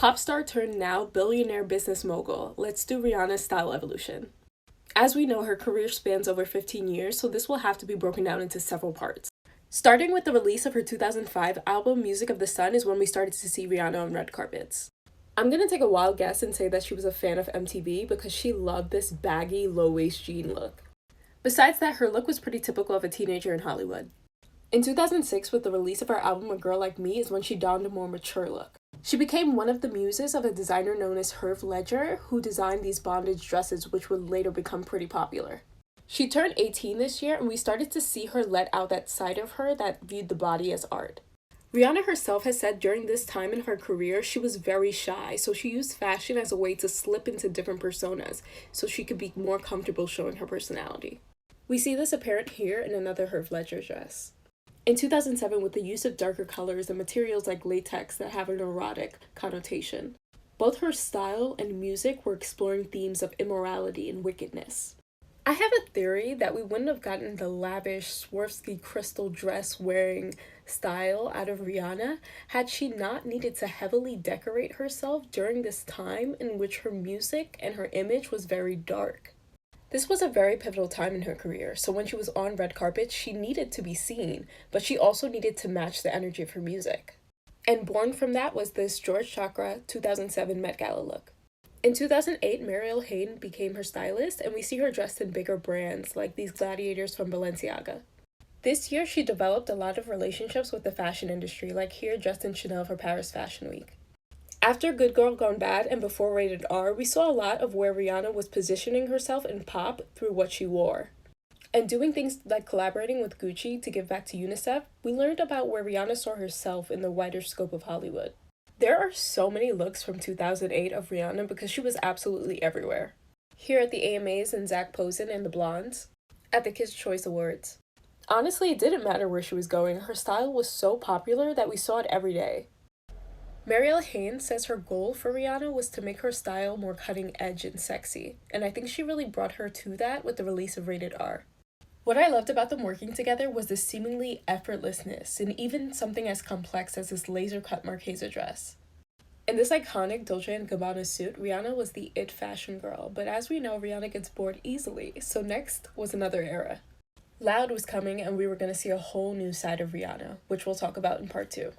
Pop star turned now billionaire business mogul. Let's do Rihanna's style evolution. As we know, her career spans over 15 years, so this will have to be broken down into several parts. Starting with the release of her 2005 album Music of the Sun is when we started to see Rihanna on red carpets. I'm gonna take a wild guess and say that she was a fan of MTV because she loved this baggy, low-waist jean look. Besides that, her look was pretty typical of a teenager in Hollywood. In 2006, with the release of her album A Girl Like Me, is when she donned a more mature look. She became one of the muses of a designer known as Herve Ledger, who designed these bondage dresses which would later become pretty popular. She turned 18 this year, and we started to see her let out that side of her that viewed the body as art. Rihanna herself has said during this time in her career she was very shy, so she used fashion as a way to slip into different personas so she could be more comfortable showing her personality. We see this apparent here in another Herve Ledger dress. In 2007, with the use of darker colors and materials like latex that have an erotic connotation, both her style and music were exploring themes of immorality and wickedness. I have a theory that we wouldn't have gotten the lavish Swarovski crystal dress wearing style out of Rihanna had she not needed to heavily decorate herself during this time in which her music and her image was very dark. This was a very pivotal time in her career, so when she was on red carpets, she needed to be seen, but she also needed to match the energy of her music. And born from that was this George Chakra 2007 Met Gala look. In 2008, Mariel Hayne became her stylist, and we see her dressed in bigger brands like these gladiators from Balenciaga. This year, she developed a lot of relationships with the fashion industry, like here dressed in Chanel for Paris Fashion Week. After Good Girl Gone Bad and before Rated R, we saw a lot of where Rihanna was positioning herself in pop through what she wore. And doing things like collaborating with Gucci to give back to UNICEF, we learned about where Rihanna saw herself in the wider scope of Hollywood. There are so many looks from 2008 of Rihanna because she was absolutely everywhere. Here at the AMAs and Zach Posen and the Blondes, at the Kids' Choice Awards. Honestly, it didn't matter where she was going, her style was so popular that we saw it every day. Mariel Hayne says her goal for Rihanna was to make her style more cutting edge and sexy, and I think she really brought her to that with the release of Rated R. What I loved about them working together was the seemingly effortlessness and even something as complex as this laser-cut Marchesa dress. In this iconic Dolce & Gabbana suit, Rihanna was the it fashion girl, but as we know, Rihanna gets bored easily, so next was another era. Loud was coming, and we were going to see a whole new side of Rihanna, which we'll talk about in part 2.